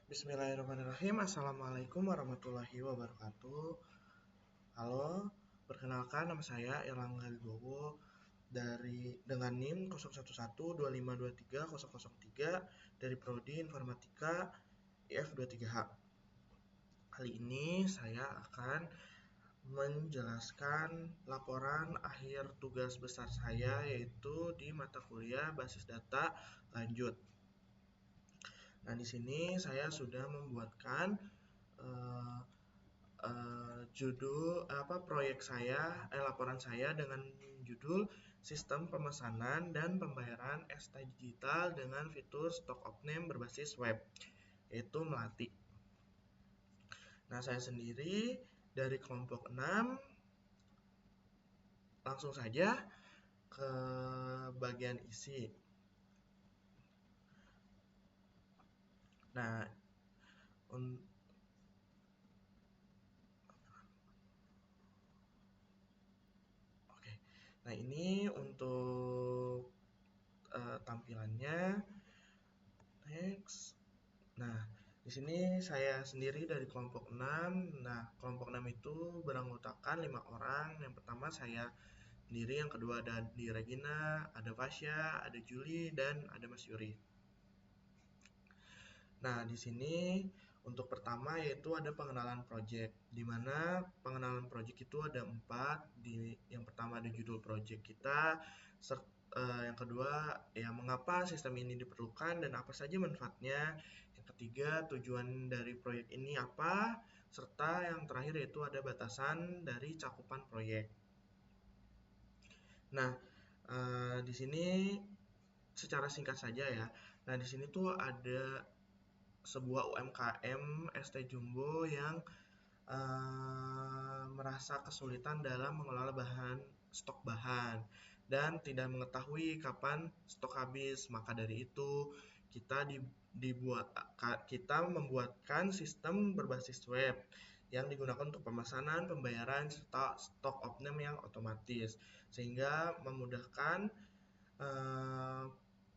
Bismillahirrahmanirrahim. Assalamualaikum warahmatullahi wabarakatuh. Halo, perkenalkan nama saya Erlangga Wibowo dengan NIM 0112523003 dari Prodi Informatika IF23H. Kali ini saya akan menjelaskan laporan akhir tugas besar saya yaitu di mata kuliah basis data lanjut. Nah, di sini saya sudah membuatkan proyek saya, laporan saya dengan judul Sistem Pemesanan dan Pembayaran ST Digital dengan fitur Stock of Name berbasis web, yaitu Melati. Nah, saya sendiri dari kelompok 6, langsung saja ke bagian isi. Nah, Nah, ini untuk tampilannya. Next. Nah, di sini saya sendiri dari kelompok 6. Nah, kelompok 6 itu beranggotakan 5 orang. Yang pertama saya sendiri, yang kedua ada di Regina, ada Fasya, ada Julie, dan ada Mas Yuri. Nah, di sini untuk pertama yaitu ada pengenalan project, di mana pengenalan project itu ada 4. Yang pertama ada judul project kita, yang kedua ya mengapa sistem ini diperlukan dan apa saja manfaatnya, yang ketiga tujuan dari proyek ini apa, serta yang terakhir yaitu ada batasan dari cakupan proyek. Nah, di sini secara singkat saja ya. Nah, di sini tuh ada sebuah UMKM ST Jumbo yang merasa kesulitan dalam mengelola stok bahan dan tidak mengetahui kapan stok habis. Maka dari itu kita membuatkan sistem berbasis web yang digunakan untuk pemesanan, pembayaran, serta stok of name yang otomatis, sehingga memudahkan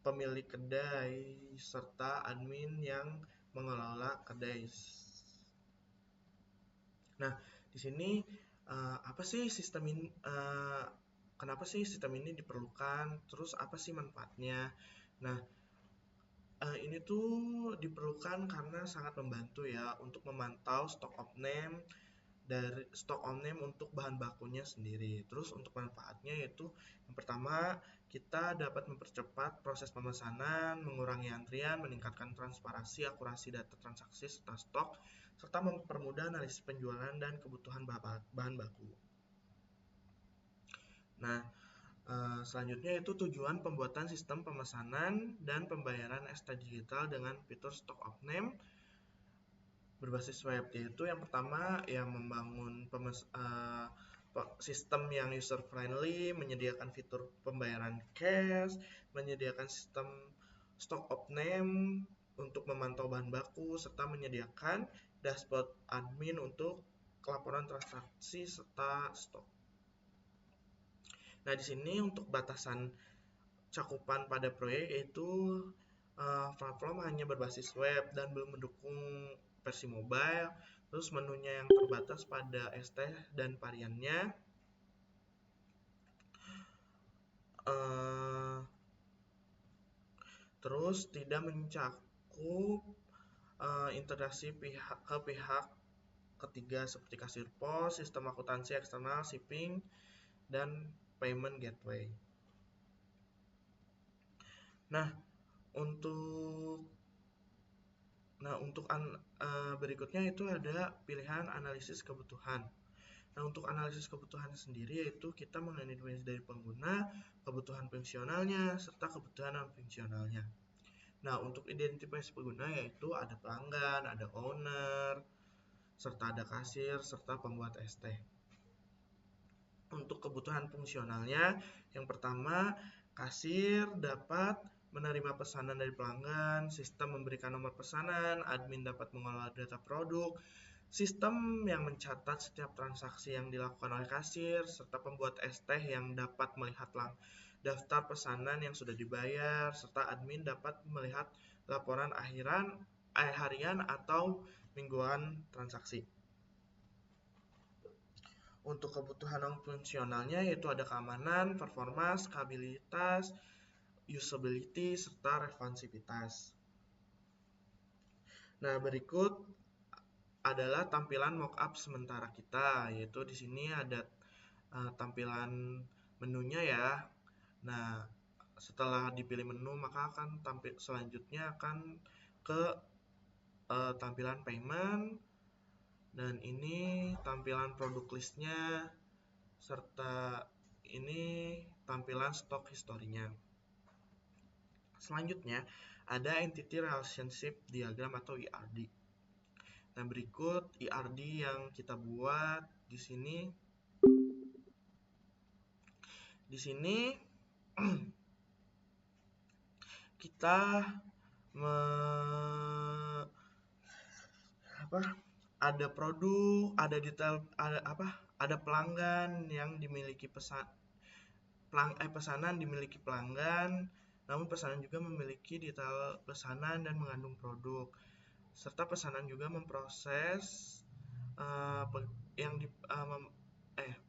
pemilik kedai serta admin yang mengelola kedai. Nah, di sini apa sih sistem ini? Kenapa sih sistem ini diperlukan? Terus apa sih manfaatnya? Nah, ini tuh diperlukan karena sangat membantu ya untuk memantau stock of name untuk bahan bakunya sendiri. Terus untuk manfaatnya yaitu yang pertama, kita dapat mempercepat proses pemesanan, mengurangi antrian, meningkatkan transparansi, akurasi data transaksi serta stok, serta mempermudah analisis penjualan dan kebutuhan bahan baku. Nah, selanjutnya itu tujuan pembuatan sistem pemesanan dan pembayaran ST Digital dengan fitur Stock of Name berbasis web, yaitu yang pertama ya membangun sistem yang user friendly, menyediakan fitur pembayaran cash, menyediakan sistem stock of name untuk memantau bahan baku, serta menyediakan dashboard admin untuk laporan transaksi serta stok. Nah, di sini untuk batasan cakupan pada proyek yaitu platform hanya berbasis web dan belum mendukung versi mobile. Terus menunya yang terbatas pada ST dan variannya. Terus tidak mencakup integrasi ke pihak ketiga seperti kasir pos, sistem akuntansi eksternal, shipping, dan payment gateway. Nah, untuk berikutnya itu ada pilihan analisis kebutuhan. Nah, untuk analisis kebutuhan sendiri yaitu kita mengidentifikasi dari pengguna, kebutuhan fungsionalnya, serta kebutuhan non-fungsionalnya. Nah, untuk identifikasi pengguna yaitu ada pelanggan, ada owner, serta ada kasir, serta pembuat ST. Untuk kebutuhan fungsionalnya, yang pertama, kasir dapat menerima pesanan dari pelanggan, sistem memberikan nomor pesanan, admin dapat mengolah data produk, sistem yang mencatat setiap transaksi yang dilakukan oleh kasir, serta pembuat ST yang dapat melihat daftar pesanan yang sudah dibayar, serta admin dapat melihat laporan akhiran harian atau mingguan transaksi. Untuk kebutuhan non fungsionalnya yaitu ada keamanan, performa, skabilitas, usability, serta responsivitas. Nah, berikut adalah tampilan mockup sementara kita, yaitu di sini ada tampilan menunya ya. Nah, setelah dipilih menu maka akan tampil selanjutnya akan ke tampilan payment, dan ini tampilan produk listnya, serta ini tampilan stok historinya. Selanjutnya ada entity relationship diagram atau ERD. Nah, berikut ERD yang kita buat di sini. Di sini kita ada produk, ada detail, ada pelanggan yang dimiliki pesanan dimiliki pelanggan, namun pesanan juga memiliki detail pesanan dan mengandung produk, serta pesanan juga memproses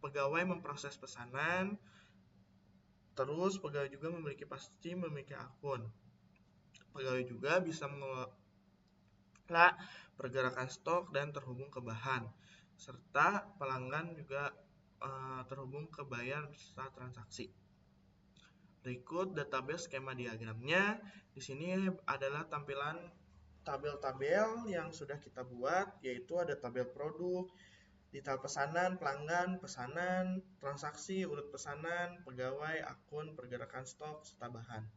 pegawai memproses pesanan. Terus pegawai juga pasti memiliki akun. Pegawai juga bisa mengelola pergerakan stok dan terhubung ke bahan, serta pelanggan juga terhubung ke bayar saat transaksi. Berikut database skema diagramnya. Di sini adalah tampilan tabel-tabel yang sudah kita buat, yaitu ada tabel produk, detail pesanan, pelanggan, pesanan, transaksi, urut pesanan, pegawai, akun, pergerakan stok, serta bahan.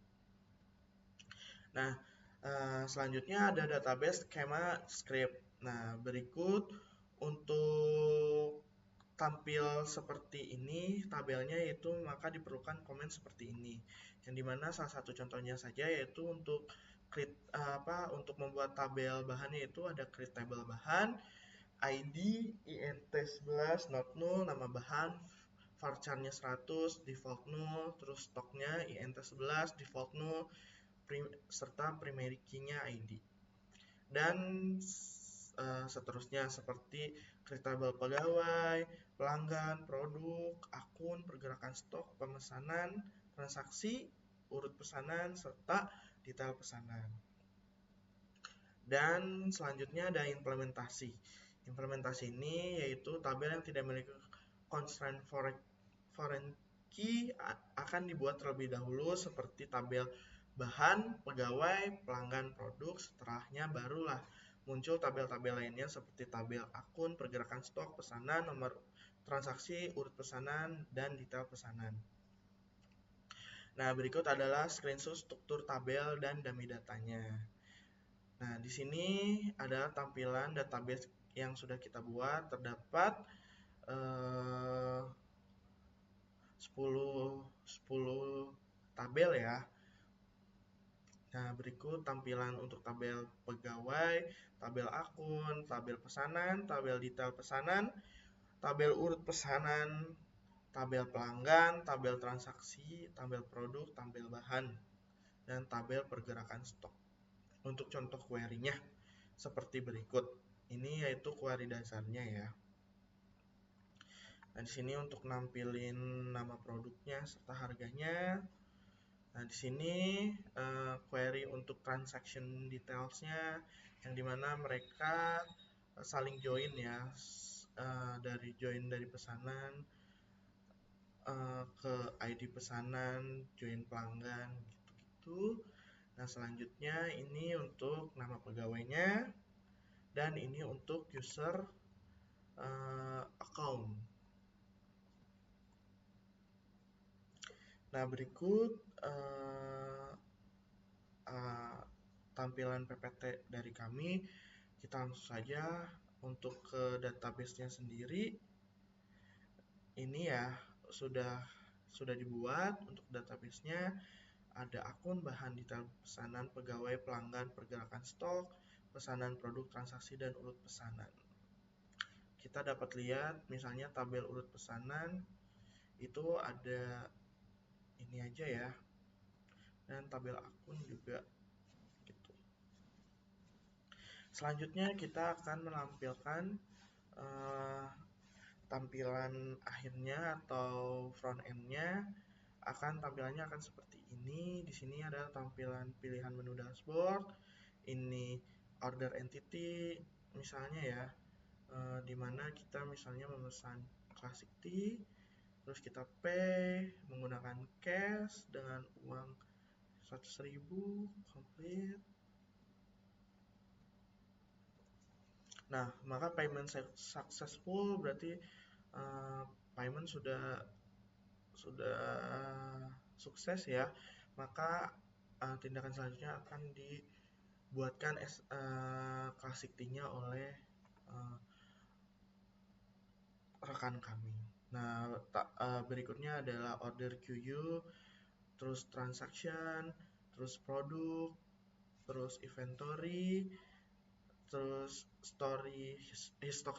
Nah, selanjutnya ada database skema script. Nah, berikut untuk tampil seperti ini tabelnya, yaitu maka diperlukan komen seperti ini, yang dimana salah satu contohnya saja yaitu untuk untuk membuat tabel bahan, yaitu ada create table bahan, ID, INT11, not null, nama bahan, varchar-nya 100, default null, terus stoknya INT11, default null, serta primary key-nya ID. Dan seterusnya seperti create table pegawai, pelanggan, produk, akun, pergerakan stok, pemesanan, transaksi, urut pesanan, serta detail pesanan. Dan selanjutnya ada implementasi. Implementasi ini yaitu tabel yang tidak memiliki constraint foreign key akan dibuat terlebih dahulu, seperti tabel bahan, pegawai, pelanggan, produk. Setelahnya barulah muncul tabel-tabel lainnya seperti tabel akun, pergerakan stok, pesanan, nomor transaksi, urut pesanan, dan detail pesanan. Nah, berikut adalah screenshot struktur tabel dan dummy datanya. Nah, di sini adalah tampilan database yang sudah kita buat. Terdapat 10 tabel ya. Nah, berikut tampilan untuk tabel pegawai, tabel akun, tabel pesanan, tabel detail pesanan, tabel urut pesanan, tabel pelanggan, tabel transaksi, tabel produk, tabel bahan, dan tabel pergerakan stok. Untuk contoh query-nya seperti berikut. Ini yaitu query dasarnya ya. Nah, di sini untuk nampilin nama produknya serta harganya. Nah, di sini query untuk transaction details-nya, yang dimana mereka saling join ya, dari pesanan ke ID pesanan, join pelanggan, gitu-gitu. Nah, selanjutnya ini untuk nama pegawainya, dan ini untuk user account. Nah, berikut tampilan PPT dari kami. Kita langsung saja untuk ke database-nya sendiri. Ini ya sudah dibuat untuk database-nya. Ada akun, bahan, detail pesanan, pegawai, pelanggan, pergerakan stok, pesanan, produk, transaksi, dan urut pesanan. Kita dapat lihat misalnya tabel urut pesanan itu ada ini aja ya, dan tabel akun juga gitu. Selanjutnya kita akan menampilkan tampilan akhirnya atau front end-nya. Tampilannya akan seperti ini. Di sini ada tampilan pilihan menu dashboard. Ini order entity misalnya ya, dimana kita misalnya memesan classic tea, terus kita pay menggunakan cash dengan uang 100.000 complete. Nah, maka payment successful berarti payment sudah sukses ya. Maka tindakan selanjutnya akan dibuatkan classic tea-nya oleh rekan kami. Nah, berikutnya adalah order queue, terus transaction, terus produk, terus inventory, terus stock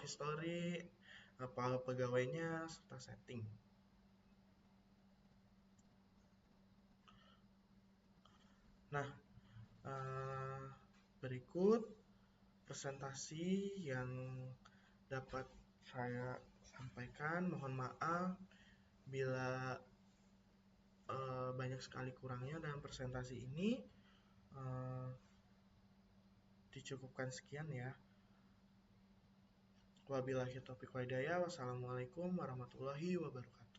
history, pegawainya, serta setting. Nah, berikut presentasi yang dapat saya sampaikan. Mohon maaf bila banyak sekali kurangnya dalam presentasi ini. Dicukupkan sekian ya. Wabillahi taufiq wal hidayah. Wassalamualaikum warahmatullahi wabarakatuh.